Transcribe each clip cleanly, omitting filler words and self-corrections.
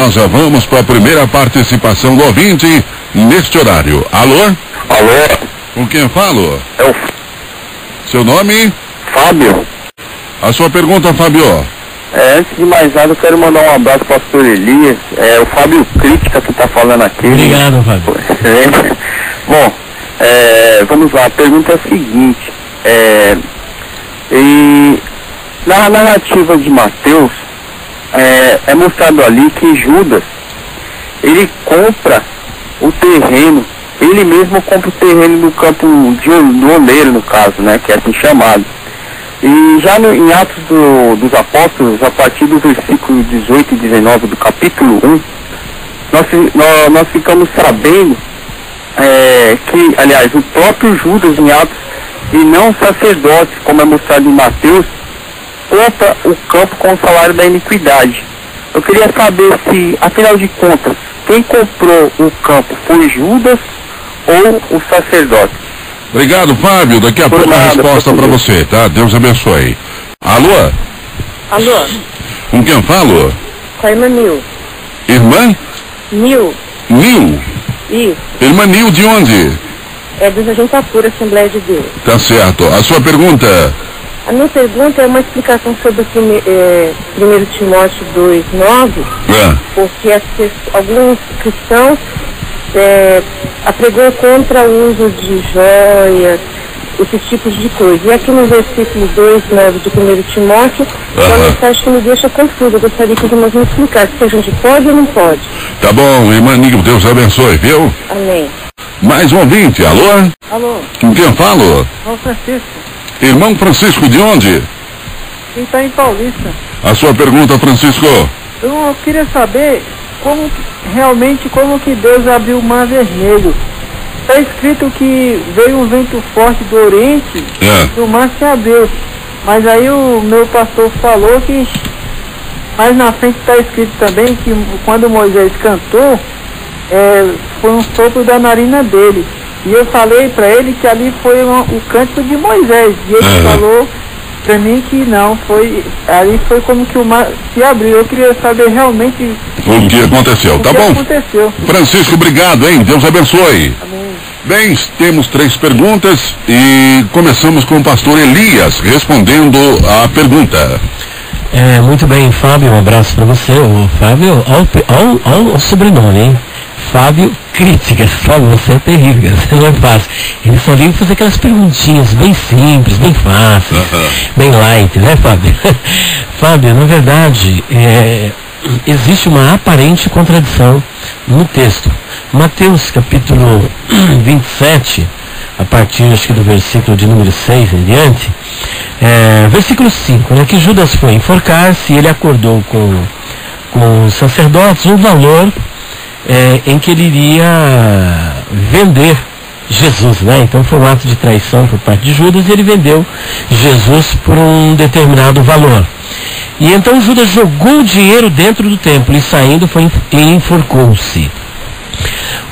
nós já vamos para a primeira participação do ouvinte neste horário. Alô? Alô? Com quem falo? É o Seu nome? Fábio. A sua pergunta, Fábio. Antes de mais nada, eu quero mandar um abraço para o pastor Elias. É o Fábio Crítica que está falando aqui. Obrigado, Fábio. Bom, vamos lá. A pergunta é a seguinte. E na narrativa de Mateus, é mostrado ali que Judas, ele compra o terreno, ele mesmo compra o terreno do campo do oleiro, no caso, né, que é assim chamado. E já em Atos dos Apóstolos, a partir do versículo 18 e 19 do capítulo 1, nós ficamos sabendo que, aliás, o próprio Judas em Atos, e não sacerdotes, como é mostrado em Mateus, compra o campo com o salário da iniquidade. Eu queria saber se, afinal de contas, quem comprou o campo foi Judas ou o sacerdote? Obrigado, Fábio. Daqui a pouco a resposta para você, tá? Deus abençoe. Alô? Alô? Com quem falo? Com a irmã Nil. Irmã? Nil. Nil? Isso. Irmã Nil, de onde? É do Jardim Pura, Assembleia de Deus. Tá certo. A sua pergunta? A minha pergunta é uma explicação sobre 1 Timóteo 2:9, porque alguns cristãos apregou contra o uso de joias, esses tipos de coisa. E aqui no versículo 2:9 de 1 Timóteo, é uma mensagem que me deixa confusa. Eu gostaria que os irmãos me explicassem se a gente pode ou não pode. Tá bom, irmã Nil, Deus abençoe, viu? Amém. Mais um ouvinte, alô? Alô? Com quem falo? João Francisco. Irmão Francisco, de onde? Ele está em Paulista. A sua pergunta, Francisco? Eu queria saber como que Deus abriu o Mar Vermelho. Está escrito que veio um vento forte do Oriente e o mar se abriu. Mas aí o meu pastor falou que mais na frente está escrito também que quando Moisés cantou, foi um sopro da narina dele. E eu falei para ele que ali foi o cântico de Moisés. E ele falou para mim que não, ali foi como que o mar se abriu. Eu queria saber realmente o que aconteceu. Tá bom? Aconteceu. Francisco, obrigado, hein? Deus abençoe. Amém. Bem, temos 3 perguntas e começamos com o pastor Elias respondendo a pergunta. Muito bem, Fábio, um abraço para você. O Fábio, olha o sobrenome, hein? Fábio Críticas. Fábio, você é terrível, você não é fácil. Ele só veio fazer aquelas perguntinhas bem simples, bem fáceis, bem light, né, Fábio? Fábio, na verdade, existe uma aparente contradição no texto. Mateus capítulo 27, a partir acho que do versículo de número 6 em diante, versículo 5, né, que Judas foi enforcar-se e ele acordou com os sacerdotes um valor em que ele iria vender Jesus, né? Então foi um ato de traição por parte de Judas e ele vendeu Jesus por um determinado valor. E então Judas jogou o dinheiro dentro do templo e saindo enforcou-se.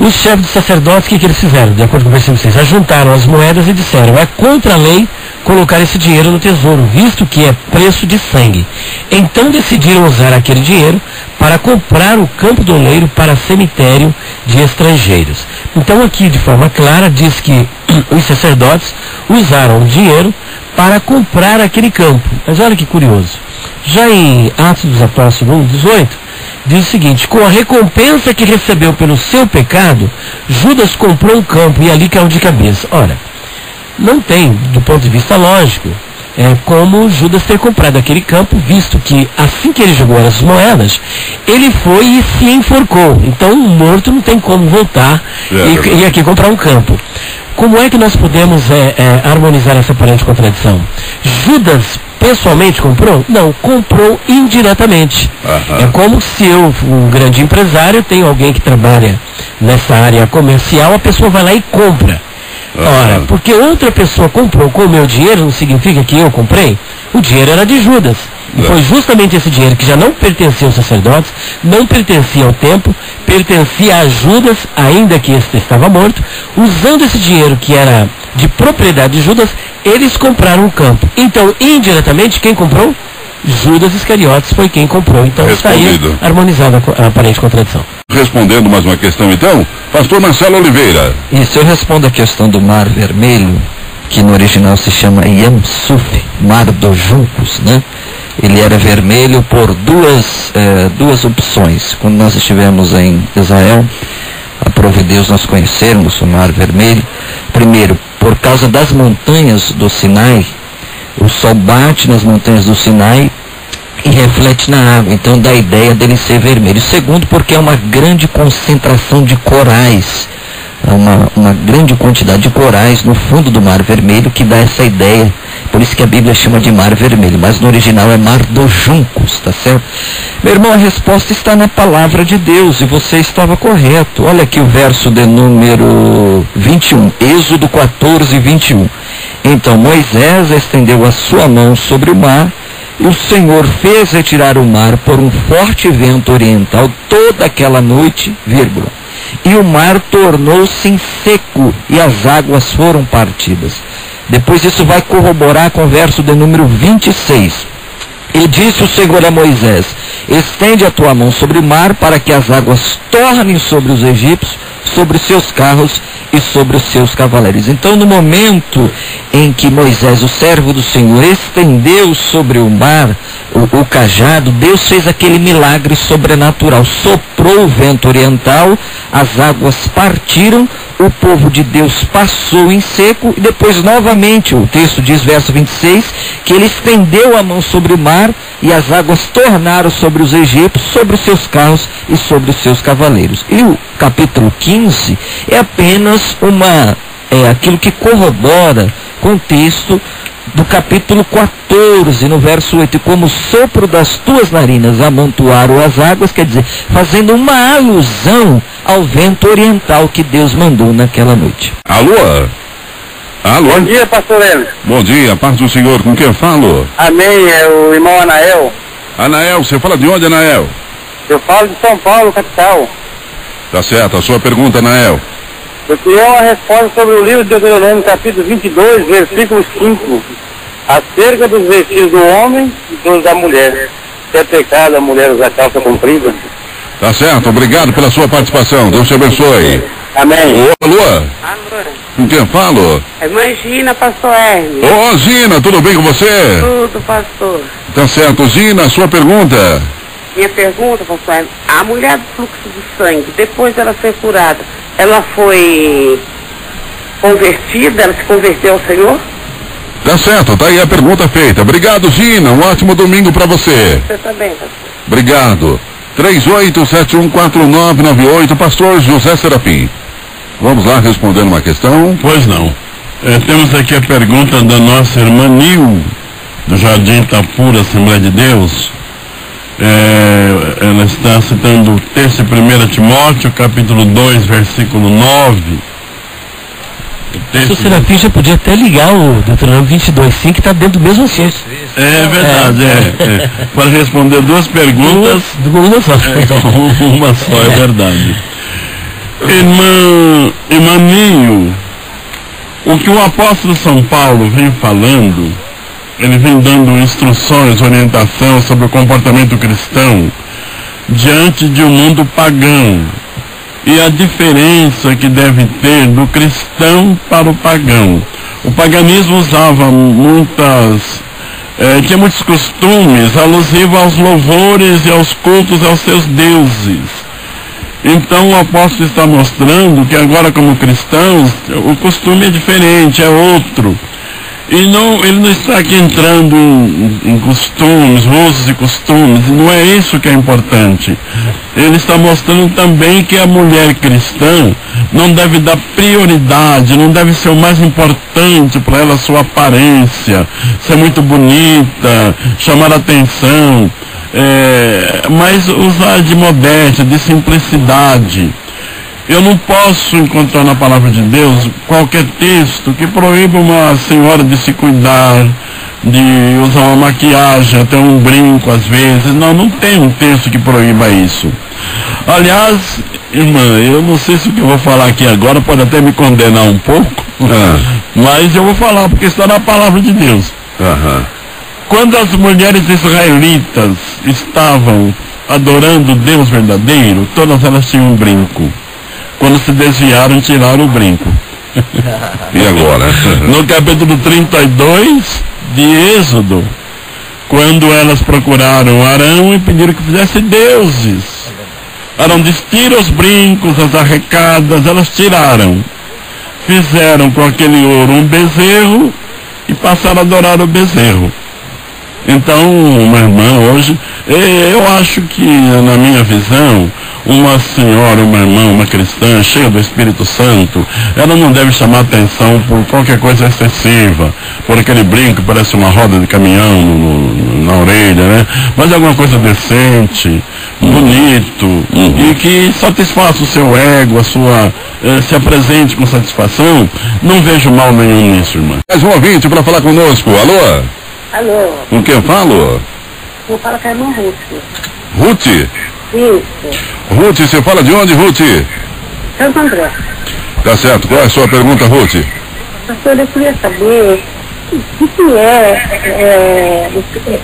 Os chefes dos sacerdotes, o que eles fizeram? De acordo com o versículo 6, ajuntaram as moedas e disseram: é contra a lei colocar esse dinheiro no tesouro, visto que é preço de sangue. Então decidiram usar aquele dinheiro para comprar o campo do oleiro para cemitério de estrangeiros. Então aqui, de forma clara, diz que os sacerdotes usaram o dinheiro para comprar aquele campo. Mas olha que curioso. Já em Atos dos Apóstolos 1:18, diz o seguinte: com a recompensa que recebeu pelo seu pecado, Judas comprou um campo e ali caiu de cabeça. Ora, não tem, do ponto de vista lógico, como Judas ter comprado aquele campo, visto que assim que ele jogou as moedas, ele foi e se enforcou. Então o morto não tem como voltar e aqui comprar um campo. Como é que nós podemos harmonizar essa aparente contradição? Judas pessoalmente comprou? Não, comprou indiretamente. É como se eu, um grande empresário, tenho alguém que trabalha nessa área comercial, a pessoa vai lá e compra. Ora, porque outra pessoa comprou com o meu dinheiro, não significa que eu comprei. O dinheiro era de Judas. E foi justamente esse dinheiro que já não pertencia aos sacerdotes, não pertencia ao templo, pertencia a Judas, ainda que este estava morto. Usando esse dinheiro que era de propriedade de Judas, eles compraram o campo. Então, indiretamente, quem comprou? Judas Iscariotes foi quem comprou. Então está aí harmonizada a aparente contradição. Respondendo mais uma questão então, pastor Marcelo Oliveira. Isso, eu respondo a questão do Mar Vermelho, que no original se chama Yam Suf, Mar dos Juncos, né? Ele era vermelho por duas opções. Quando nós estivemos em Israel, aprove Deus nós conhecermos o Mar Vermelho. Primeiro, por causa das montanhas do Sinai, o sol bate nas montanhas do Sinai e reflete na água, então dá a ideia dele ser vermelho. Segundo, porque é uma grande concentração de corais, uma grande quantidade de corais no fundo do Mar Vermelho que dá essa ideia. Por isso que a Bíblia chama de Mar Vermelho, mas no original é Mar dos Juncos, tá certo? Meu irmão, a resposta está na palavra de Deus e você estava correto. Olha aqui o verso de número 21, Êxodo 14, 21. Então Moisés estendeu a sua mão sobre o mar, e o Senhor fez retirar o mar por um forte vento oriental toda aquela noite, vírgula. E o mar tornou-se em seco, e as águas foram partidas. Depois isso vai corroborar com o verso de número 26. E disse o Senhor a Moisés: estende a tua mão sobre o mar, para que as águas tornem sobre os egípcios, sobre os seus carros e sobre os seus cavaleiros. Então, no momento em que Moisés, o servo do Senhor, estendeu sobre o mar o cajado, Deus fez aquele milagre sobrenatural. Soprou o vento oriental, as águas partiram, o povo de Deus passou em seco, e depois novamente, o texto diz, verso 26, que ele estendeu a mão sobre o mar, e as águas tornaram sobre os egípcios, sobre os seus carros e sobre os seus cavaleiros. E o capítulo 15 é apenas aquilo que corrobora com o texto do capítulo 14, no verso 8, e como o sopro das tuas narinas amontoaram as águas, quer dizer, fazendo uma alusão ao vento oriental que Deus mandou naquela noite. Alô? Alô? Bom dia, pastor Hélio. Bom dia, paz do Senhor, com quem eu falo? Amém, é o irmão Anael. Anael, você fala de onde, Anael? Eu falo de São Paulo, capital. Tá certo, a sua pergunta, Anael. Eu queria uma resposta sobre o livro de Deuteronômio, capítulo 22, versículo 5, acerca dos vestidos do homem e dos da mulher. Se é pecado a mulher usar calça comprida. Tá certo, obrigado pela sua participação, Deus te abençoe. Amém. Alô? Alô? Com quem eu falo? É mãe Gina, pastor Hermes. Ô, Gina, tudo bem com você? Tudo, pastor. Tá certo, Gina, sua pergunta. Minha pergunta, pastor Hermes, a mulher do fluxo de sangue, depois dela ser curada, ela foi convertida, ela se converteu ao Senhor? Tá certo, tá aí a pergunta feita. Obrigado, Gina, um ótimo domingo pra você. Você também, pastor. Obrigado. 38714998, pastor José Serafim. Vamos lá responder uma questão. Pois não. Temos aqui a pergunta da nossa irmã Nil, do Jardim Itapura, Assembleia de Deus. Ela está citando o texto de 1 Timóteo, capítulo 2, versículo 9. O Serafim já podia até ligar o Deuteronômio 22, sim, que está dentro do mesmo assunto. É verdade, para responder duas perguntas. Uma só. Uma só, é verdade. Irmã Ninho, o que o apóstolo São Paulo vem falando, ele vem dando instruções, orientação sobre o comportamento cristão diante de um mundo pagão. E a diferença que deve ter do cristão para o pagão. O paganismo usava tinha muitos costumes alusivos aos louvores e aos cultos aos seus deuses. Então o apóstolo está mostrando que agora, como cristãos, o costume é diferente, é outro. E ele não está aqui entrando em costumes, usos e costumes, não é isso que é importante. Ele está mostrando também que a mulher cristã não deve dar prioridade, não deve ser o mais importante para ela a sua aparência, ser muito bonita, chamar atenção, mas usar de modéstia, de simplicidade. Eu não posso encontrar na palavra de Deus qualquer texto que proíba uma senhora de se cuidar, de usar uma maquiagem, até um brinco às vezes. Não tem um texto que proíba isso. Aliás, irmã, eu não sei se o que eu vou falar aqui agora pode até me condenar um pouco, mas eu vou falar porque está na palavra de Deus. Quando as mulheres israelitas estavam adorando o Deus verdadeiro, todas elas tinham um brinco. Quando se desviaram, tiraram o brinco. E agora? No capítulo 32 de Êxodo, quando elas procuraram Arão e pediram que fizesse deuses, Arão disse: tira os brincos, as arrecadas. Elas tiraram, fizeram com aquele ouro um bezerro e passaram a adorar o bezerro. Então, uma irmã hoje, eu acho que, na minha visão, uma senhora, uma irmã, uma cristã cheia do Espírito Santo, ela não deve chamar atenção por qualquer coisa excessiva, por aquele brinco que parece uma roda de caminhão na orelha, né? Mas alguma coisa decente, bonito, e que satisfaça o seu ego, se apresente com satisfação. Não vejo mal nenhum nisso, irmã. Mais um ouvinte para falar conosco. Alô? Alô? Com quem eu falo? Eu falo com a irmã Ruth. Ruth? Isso. Ruth, você fala de onde, Ruth? Santo André. Tá certo. Qual é a sua pergunta, Ruth? Pastor, eu queria saber o que é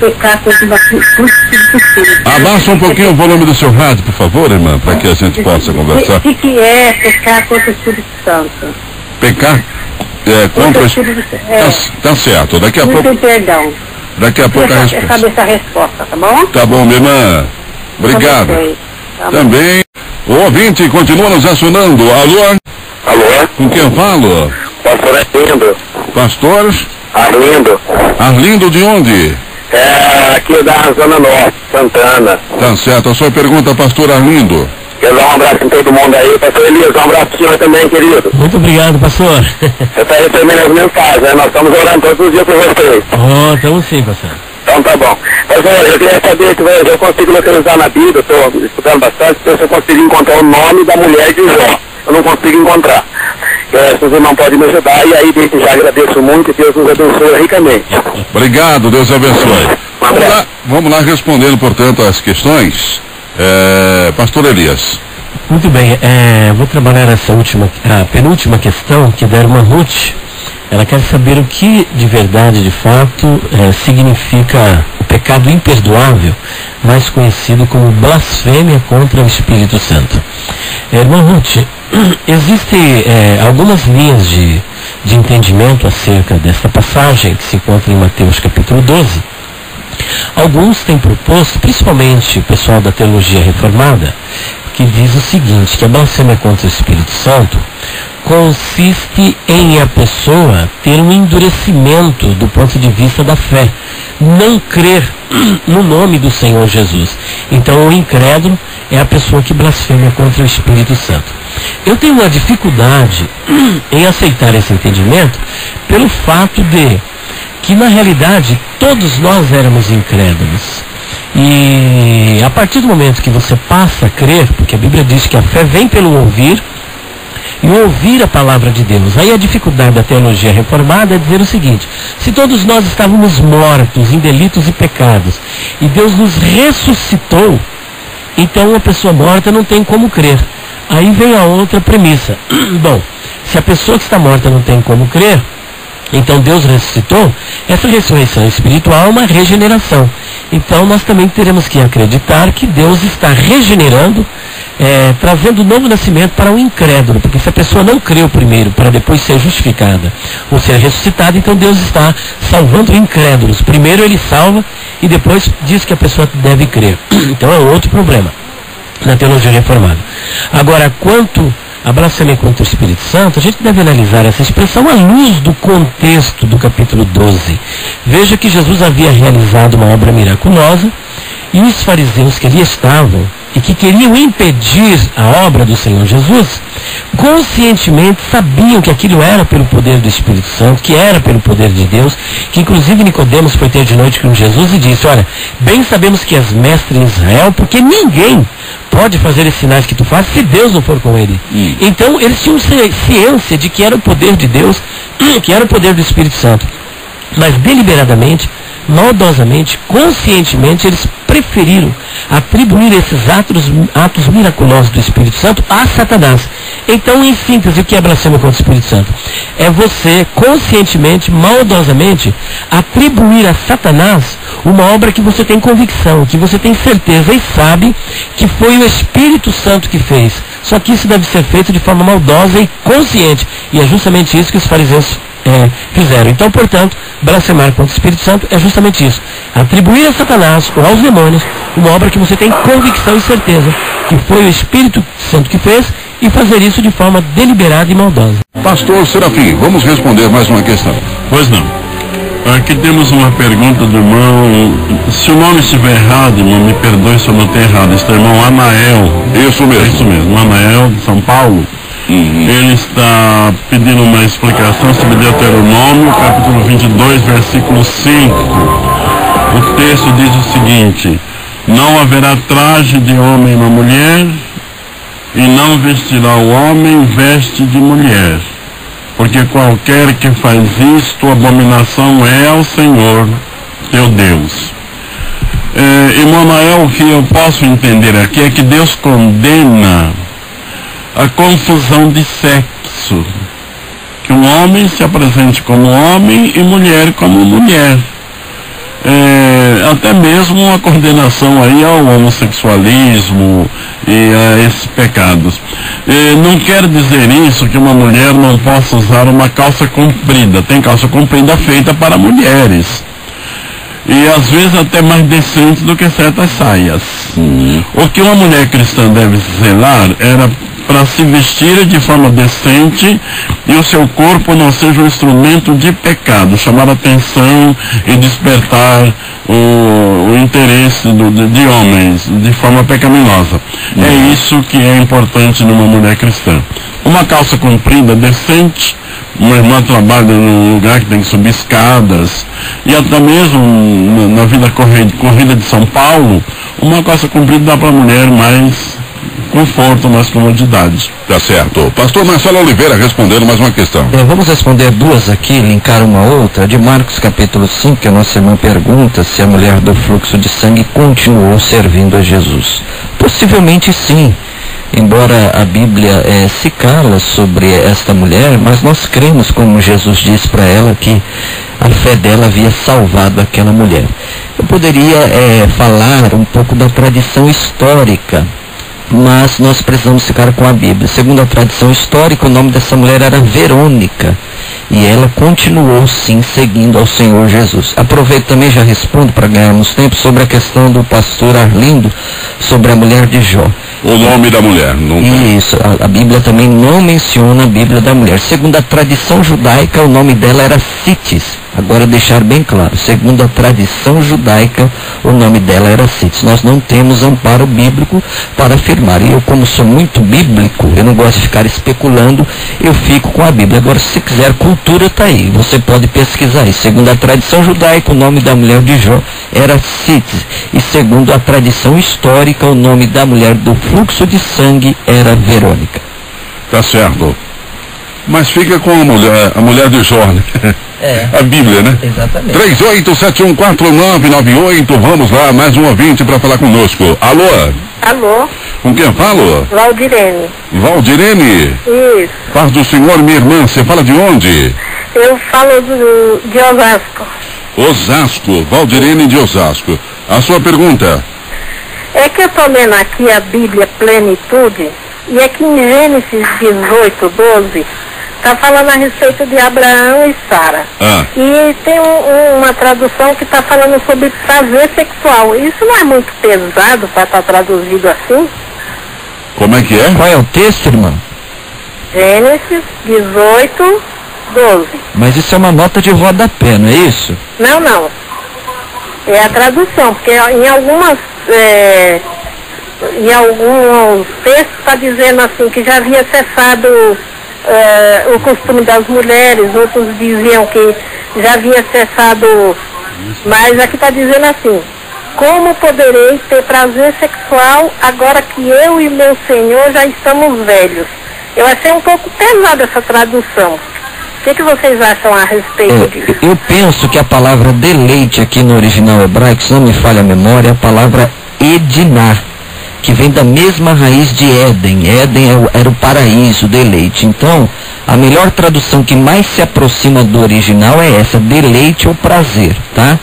pecar contra o Espírito. Abaixa um pouquinho o volume do seu rádio, por favor, irmã, para que a gente possa conversar. O que é pecar contra o Espírito Santo? Pecar contra o Espírito Santo. Tá certo. Daqui a pouco. Perdão. Daqui a pouco a resposta. Saber essa resposta, tá bom? Tá bom, minha irmã. Obrigado. Tá Também, o ouvinte continua nos acionando. Alô? Alô? Com quem eu falo? Pastor Arlindo. Pastor? Arlindo. Arlindo de onde? Aqui da Zona Norte, Santana. Tá certo. A sua pergunta, pastor Arlindo. Quero dar um abraço em todo mundo aí. Pastor Elias, um abraço pro senhor também, querido. Muito obrigado, pastor. Você está recebendo as mensagens, né? Nós estamos orando todos os dias por vocês. Estamos sim, pastor. Então tá bom. Pastor, eu queria saber se eu consigo localizar na Bíblia, estou estudando bastante, se eu consigo encontrar o nome da mulher de Jó. Eu não consigo encontrar. Se os irmãos podem me ajudar, e aí desde já agradeço muito e Deus nos abençoe ricamente. Obrigado, Deus abençoe. Vamos lá respondendo, portanto, as questões. Pastor Elias. Muito bem, vou trabalhar a penúltima questão, que é da irmã Ruth. Ela quer saber o que de verdade, de fato, significa o pecado imperdoável, mais conhecido como blasfêmia contra o Espírito Santo. Irmã Ruth, existem algumas linhas de entendimento acerca desta passagem que se encontra em Mateus capítulo 12. Alguns têm proposto, principalmente o pessoal da teologia reformada, que diz o seguinte, que a blasfêmia contra o Espírito Santo consiste em a pessoa ter um endurecimento do ponto de vista da fé, não crer no nome do Senhor Jesus. Então o incrédulo é a pessoa que blasfema contra o Espírito Santo. Eu tenho uma dificuldade em aceitar esse entendimento pelo fato de que na realidade todos nós éramos incrédulos. E a partir do momento que você passa a crer, porque a Bíblia diz que a fé vem pelo ouvir, e ouvir a palavra de Deus. Aí a dificuldade da teologia reformada é dizer o seguinte: se todos nós estávamos mortos em delitos e pecados, e Deus nos ressuscitou, então uma pessoa morta não tem como crer. Aí vem a outra premissa. Bom, se a pessoa que está morta não tem como crer, então Deus ressuscitou, essa ressurreição espiritual é uma regeneração. Então nós também teremos que acreditar que Deus está regenerando, trazendo um novo nascimento para o incrédulo, porque se a pessoa não creu primeiro para depois ser justificada ou ser ressuscitada, então Deus está salvando incrédulos. Primeiro ele salva e depois diz que a pessoa deve crer. Então é outro problema na teologia reformada. Agora, quanto a blasfêmia contra o Espírito Santo, a gente deve analisar essa expressão à luz do contexto do capítulo 12. Veja que Jesus havia realizado uma obra miraculosa e os fariseus que ali estavam e que queriam impedir a obra do Senhor Jesus, conscientemente sabiam que aquilo era pelo poder do Espírito Santo, que era pelo poder de Deus, que inclusive Nicodemos foi ter de noite com Jesus e disse: olha, bem sabemos que és mestre em Israel, porque ninguém pode fazer esses sinais que tu fazes se Deus não for com ele. Então eles tinham ciência de que era o poder de Deus, que era o poder do Espírito Santo, mas deliberadamente, maldosamente, conscientemente, eles preferiram atribuir esses atos miraculosos do Espírito Santo a Satanás. Então, em síntese, o que é blasfêmia contra o Espírito Santo? É você, conscientemente, maldosamente, atribuir a Satanás uma obra que você tem convicção, que você tem certeza e sabe que foi o Espírito Santo que fez. Só que isso deve ser feito de forma maldosa e consciente. E é justamente isso que os fariseus fizeram. Então, portanto, blasfemar contra o Espírito Santo é justamente isso. Atribuir a Satanás ou aos demônios uma obra que você tem convicção e certeza que foi o Espírito Santo que fez, e fazer isso de forma deliberada e maldosa. Pastor Serafim, vamos responder mais uma questão. Pois não. Aqui temos uma pergunta do irmão. Se o nome estiver errado, irmão, me perdoe se eu não tenho errado. Este irmão Anael. Isso mesmo. Isso mesmo, Anael de São Paulo. Ele está pedindo uma explicação sobre Deuteronômio, capítulo 22, versículo 5. O texto diz o seguinte: não haverá traje de homem na mulher, e não vestirá o homem veste de mulher, porque qualquer que faz isto, abominação é ao Senhor teu Deus. Irmão Anael, o que eu posso entender aqui é que Deus condena a confusão de sexo, que um homem se apresente como homem e mulher como mulher. Até mesmo uma condenação aí ao homossexualismo e a esses pecados. Não quer dizer isso que uma mulher não possa usar uma calça comprida. Tem calça comprida feita para mulheres, e às vezes até mais decente do que certas saias. O que uma mulher cristã deve zelar era para se vestir de forma decente e o seu corpo não seja um instrumento de pecado, chamar a atenção e despertar o interesse de homens de forma pecaminosa. É isso que é importante numa mulher cristã. Uma calça comprida, decente. Uma irmã trabalha num lugar que tem que subir escadas, e até mesmo na vida corrida de São Paulo, uma calça comprida dá para a mulher mais conforto, mais comodidade. Tá certo. Pastor Marcelo Oliveira respondendo mais uma questão. Vamos responder duas aqui, linkar uma outra. De Marcos capítulo 5, que a nossa irmã pergunta se a mulher do fluxo de sangue continuou servindo a Jesus. Possivelmente sim. Embora a Bíblia se cala sobre esta mulher, mas nós cremos, como Jesus disse para ela, que a fé dela havia salvado aquela mulher. Eu poderia falar um pouco da tradição histórica, mas nós precisamos ficar com a Bíblia. Segundo a tradição histórica, o nome dessa mulher era Verônica, e ela continuou sim seguindo ao Senhor Jesus. Aproveito também, já respondo para ganharmos tempo, sobre a questão do pastor Arlindo, sobre a mulher de Jó. O nome da mulher, não tem. Isso, a Bíblia também não menciona a Bíblia da mulher. Segundo a tradição judaica, o nome dela era Citis. Agora deixar bem claro, segundo a tradição judaica, o nome dela era Citis. Nós não temos amparo bíblico para afirmar. E eu, como sou muito bíblico, eu não gosto de ficar especulando, eu fico com a Bíblia. Agora, se quiser cultura, está aí. Você pode pesquisar aí. Segundo a tradição judaica, o nome da mulher de Jó era Citis. E segundo a tradição histórica, o nome da mulher do fluxo de sangue era Verônica. Tá certo. Mas fica com a mulher de Jó, né? A Bíblia, né? Exatamente. 38714998, vamos lá, mais um ouvinte para falar conosco. Alô? Alô? Com quem eu falo? Valdirene. Valdirene? Isso. Paz do Senhor, minha irmã, você fala de onde? Eu falo de Osasco. Osasco, Valdirene de Osasco. A sua pergunta? É que eu estou lendo aqui a Bíblia Plenitude, e aqui em Gênesis 18:12, está falando a respeito de Abraão e Sara. E tem uma tradução que está falando sobre prazer sexual. Isso não é muito pesado para estar traduzido assim? Como é que é? Qual é o texto, irmã? Gênesis 18:12. Mas isso é uma nota de rodapé, não é isso? Não, não. É a tradução, porque em alguns textos está dizendo assim que já havia cessado o costume das mulheres, outros diziam que já havia cessado, mas aqui está dizendo assim: como poderei ter prazer sexual agora que eu e meu Senhor já estamos velhos? Eu achei um pouco pesada essa tradução. O que vocês acham a respeito disso? Eu penso que a palavra deleite aqui no original hebraico, se não me falha a memória, é a palavra Edinah, que vem da mesma raiz de Éden. Éden era o paraíso, o deleite. Então, a melhor tradução que mais se aproxima do original é essa, deleite ou prazer, tá?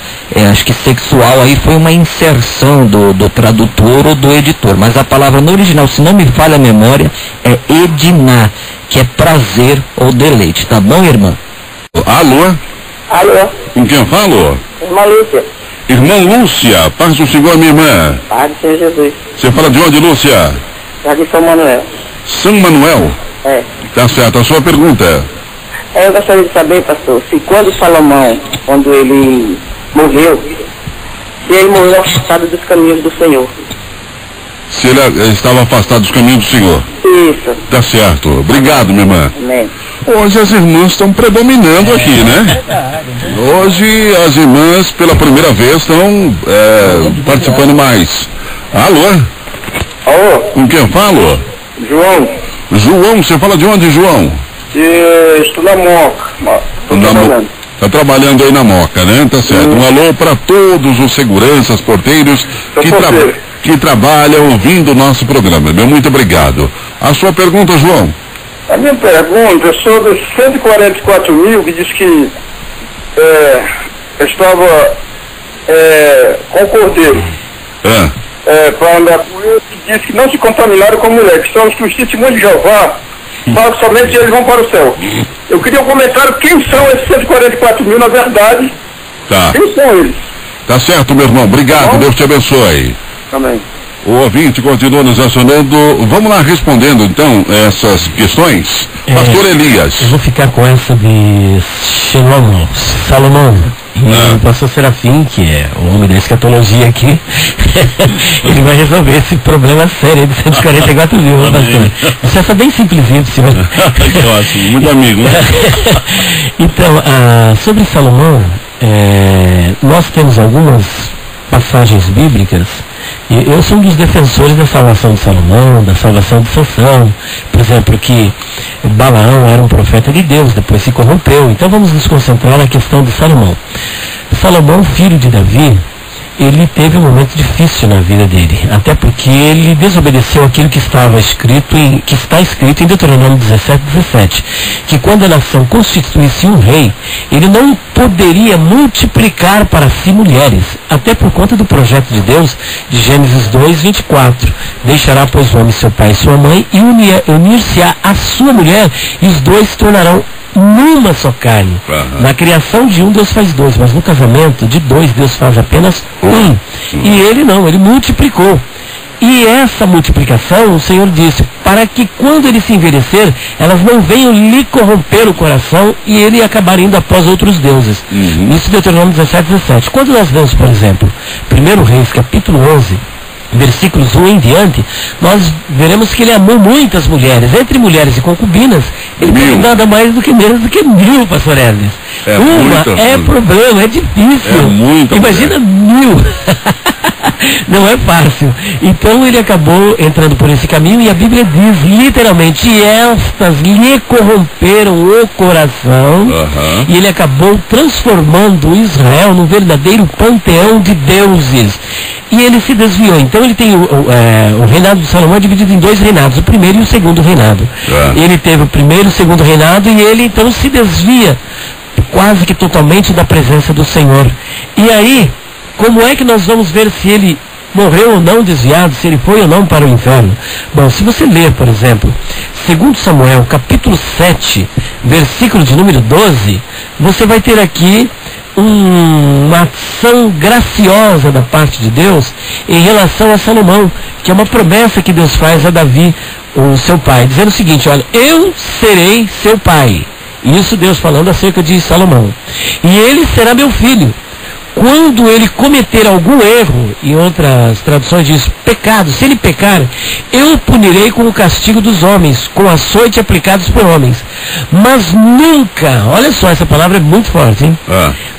Acho que sexual aí foi uma inserção do tradutor ou do editor, mas a palavra no original, se não me falha a memória, é Edinah, que é prazer ou deleite, tá bom, irmã? Alô? Alô? Com quem eu falo? Irmã Lúcia. Irmã Lúcia, paz do Senhor, minha irmã. Paz do Senhor Jesus. Você fala de onde, Lúcia? Aqui São Manuel. São Manuel? É. Tá certo, a sua pergunta. Eu gostaria de saber, pastor, se quando Salomão, quando ele morreu, se ele morreu afastado dos caminhos do Senhor. Se ele estava afastado dos caminhos do Senhor. Isso. Tá certo. Obrigado, minha irmã. Amém. Hoje as irmãs estão predominando aqui, né? Hoje as irmãs, pela primeira vez, estão participando mais. Alô? Alô? Com quem eu falo? João. João, você fala de onde, João? Estou na Moca. Tá trabalhando aí na Moca, né? Tá certo. Um alô para todos os seguranças, porteiros que trabalham ouvindo o nosso programa. Meu muito obrigado. A sua pergunta, João? A minha pergunta é sobre os 144 mil que diz que estava com o cordeiro para andar com ele, que diz que não se contaminaram com mulher, que são os que os testemunhos de Jeová, falam que somente eles vão para o céu. Eu queria um comentário, quem são esses 144 mil na verdade? Tá. Quem são eles? Tá certo, meu irmão. Obrigado, Deus te abençoe. Amém. O ouvinte continua nos acionando. Vamos lá respondendo então essas questões. Pastor Elias. Eu vou ficar com essa de Salomão. E o pastor Serafim, que é o homem da escatologia aqui, ele vai resolver esse problema sério de 144 mil, pastor. Isso é bem simplesinho, senhor. Que ótimo, muito amigo. Então, sobre Salomão, nós temos algumas passagens bíblicas. Eu sou um dos defensores da salvação de Salomão, da salvação de Sansão. Por exemplo, que Balaão era um profeta de Deus, depois se corrompeu. Então vamos nos concentrar na questão de Salomão. Salomão, filho de Davi, ele teve um momento difícil na vida dele, até porque ele desobedeceu aquilo que está escrito em Deuteronômio 17, que quando a nação constituísse um rei, ele não poderia multiplicar para si mulheres, até por conta do projeto de Deus, de Gênesis 2:24. Deixará, pois, o homem seu pai e sua mãe, e unir-se-á a sua mulher, e os dois se tornarão numa só carne. Na criação de um, Deus faz dois, mas no casamento de dois, Deus faz apenas um. E ele não, ele multiplicou. E essa multiplicação, o Senhor disse, para que quando ele se envelhecer, elas não venham lhe corromper o coração e ele acabar indo após outros deuses. Isso Deuteronômio 17. Quando nós vemos, por exemplo, 1 Reis, capítulo 11, versículos 1 em diante, nós veremos que ele amou muitas mulheres. Entre mulheres e concubinas, ele teve nada mais do que menos do que 1000, pastor Hermes. Problema, é difícil. Imagina 1000. Não é fácil. Então ele acabou entrando por esse caminho e a Bíblia diz literalmente, estas lhe corromperam o coração, e ele acabou transformando Israel num verdadeiro panteão de deuses. E ele se desviou. Então ele tem o reinado de Salomão é dividido em 2 reinados, o primeiro e o segundo reinado. Ele teve o primeiro e o segundo reinado e ele então se desvia quase que totalmente da presença do Senhor. E aí, como é que nós vamos ver se ele morreu ou não desviado, se ele foi ou não para o inferno? Bom, se você ler, por exemplo, 2 Samuel, capítulo 7, versículo de número 12, você vai ter aqui uma ação graciosa da parte de Deus em relação a Salomão, que é uma promessa que Deus faz a Davi, o seu pai, dizendo o seguinte: olha, eu serei seu pai. Isso Deus falando acerca de Salomão. E ele será meu filho. Quando ele cometer algum erro, em outras traduções diz, pecado. Se ele pecar, eu o punirei com o castigo dos homens, com açoite aplicados por homens. Mas nunca, olha só, essa palavra é muito forte, hein?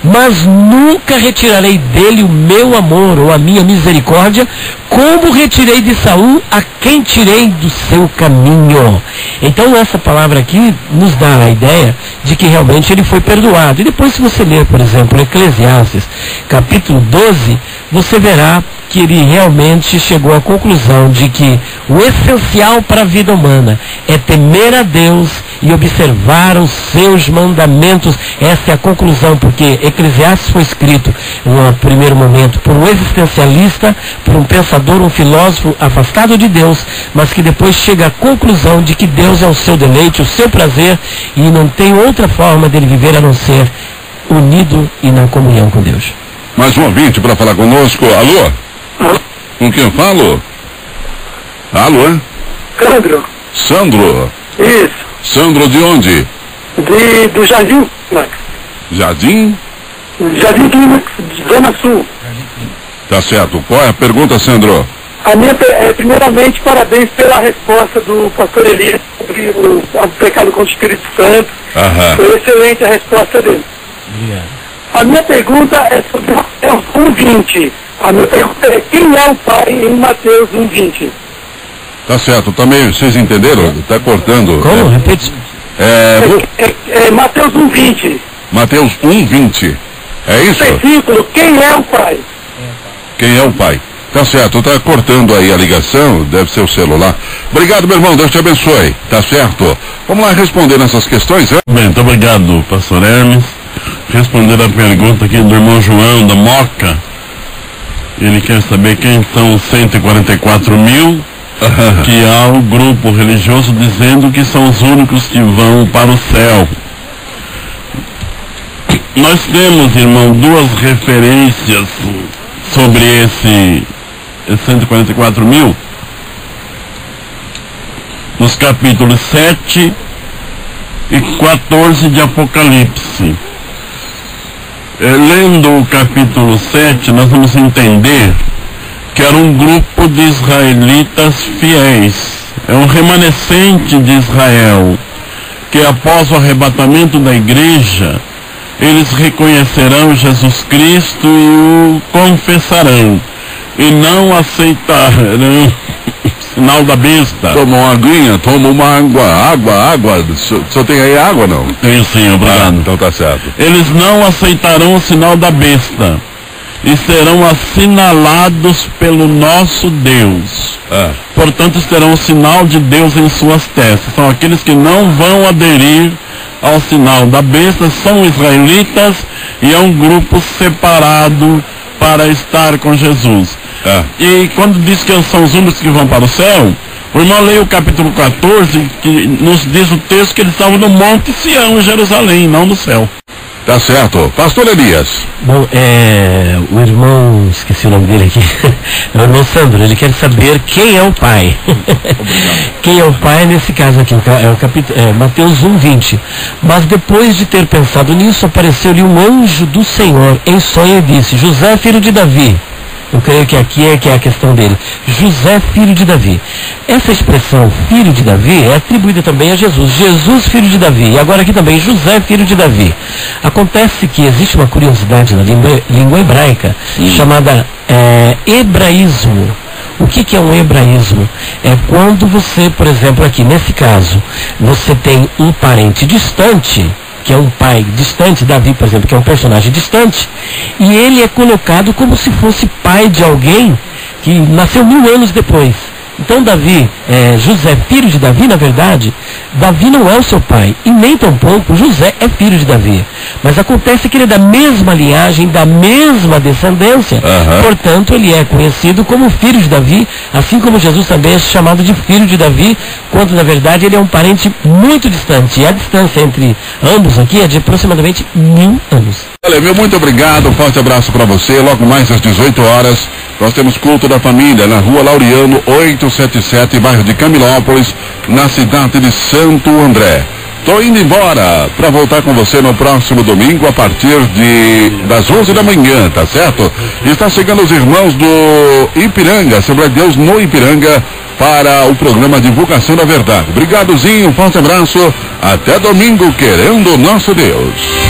Mas nunca retirarei dele o meu amor ou a minha misericórdia, como retirei de Saul a quem tirei do seu caminho. Então essa palavra aqui nos dá a ideia de que realmente ele foi perdoado. E depois, se você ler, por exemplo, Eclesiastes, capítulo 12, você verá que ele realmente chegou à conclusão de que o essencial para a vida humana é temer a Deus e observar os seus mandamentos. Essa é a conclusão, porque Eclesiastes foi escrito, no primeiro momento, por um existencialista, por um pensador, um filósofo afastado de Deus, mas que depois chega à conclusão de que Deus é o seu deleite, o seu prazer, e não tem outra forma dele viver a não ser unido e na comunhão com Deus. Mais um ouvinte para falar conosco. Alô? Com quem eu falo? Alô, é? Sandro. Sandro? Isso. Sandro de onde? Do Jardim, Max. Jardim? Jardim Clímax, Zona Sul. Tá certo. Qual é a pergunta, Sandro? A minha, primeiramente, parabéns pela resposta do pastor Elias sobre o pecado contra o Espírito Santo. Foi excelente a resposta dele. A minha pergunta é sobre Mateus 1:20. A minha pergunta é: quem é o Pai em Mateus 1:20? Tá certo, também, vocês entenderam? Tá cortando. Como? Repete. Mateus 1:20. Mateus 1:20. É isso? Versículo: quem é o Pai? Quem é o Pai? Tá certo, tá cortando aí a ligação, deve ser o celular. Obrigado, meu irmão, Deus te abençoe. Tá certo? Vamos lá responder nessas questões, né? Bem, muito obrigado, pastor Hermes. Responder a pergunta aqui do irmão João, da Moca. Ele quer saber quem são os 144 mil, que há o grupo religioso dizendo que são os únicos que vão para o céu. Nós temos, irmão, duas referências sobre esse 144 mil, nos capítulos 7 e 14 de Apocalipse. Lendo o capítulo 7, nós vamos entender que era um grupo de israelitas fiéis, é um remanescente de Israel, que após o arrebatamento da igreja, eles reconhecerão Jesus Cristo e o confessarão, e não aceitarão sinal da besta. Toma uma aguinha, toma uma água. Só tem aí água, não? Tem sim, obrigado. Então tá certo. Eles não aceitarão o sinal da besta e serão assinalados pelo nosso Deus. Portanto, terão o sinal de Deus em suas testas. São aqueles que não vão aderir ao sinal da besta, são israelitas e é um grupo separado para estar com Jesus. E quando diz que são os únicos que vão para o céu, o irmão lê o capítulo 14, que nos diz o texto que eles estavam no Monte Sião, em Jerusalém, não no céu. Tá certo. Pastor Elias. Bom, o irmão, esqueci o nome dele aqui, é o irmão Sandro, ele quer saber quem é o Pai. Quem é o Pai nesse caso aqui, é o capítulo, Mateus 1:20. Mas depois de ter pensado nisso, apareceu-lhe um anjo do Senhor em sonho e disse: José, filho de Davi. Eu creio que aqui é que é a questão dele. José, filho de Davi. Essa expressão, filho de Davi, é atribuída também a Jesus. Jesus, filho de Davi. E agora aqui também, José, filho de Davi. Acontece que existe uma curiosidade na língua hebraica, chamada hebraísmo. O que é um hebraísmo? É quando você, por exemplo, aqui nesse caso, você tem um parente distante, que é um pai distante, Davi, por exemplo, que é um personagem distante, e ele é colocado como se fosse pai de alguém que nasceu 1000 anos depois. Então Davi, José, filho de Davi, na verdade, Davi não é o seu pai, e nem tampouco José é filho de Davi. Mas acontece que ele é da mesma linhagem, da mesma descendência, portanto ele é conhecido como filho de Davi, assim como Jesus também é chamado de filho de Davi, quando na verdade ele é um parente muito distante, e a distância entre ambos aqui é de aproximadamente 1000 anos. Olha, meu muito obrigado, um forte abraço para você. Logo mais às 18 horas, nós temos culto da família na Rua Laureano 877, bairro de Camilópolis, na cidade de Santo André. Tô indo embora para voltar com você no próximo domingo a partir das 11 da manhã, tá certo? Está chegando os irmãos do Ipiranga, Assembleia de Deus no Ipiranga, para o programa Divulgação da Verdade. Obrigadozinho, um forte abraço, até domingo, querendo o nosso Deus.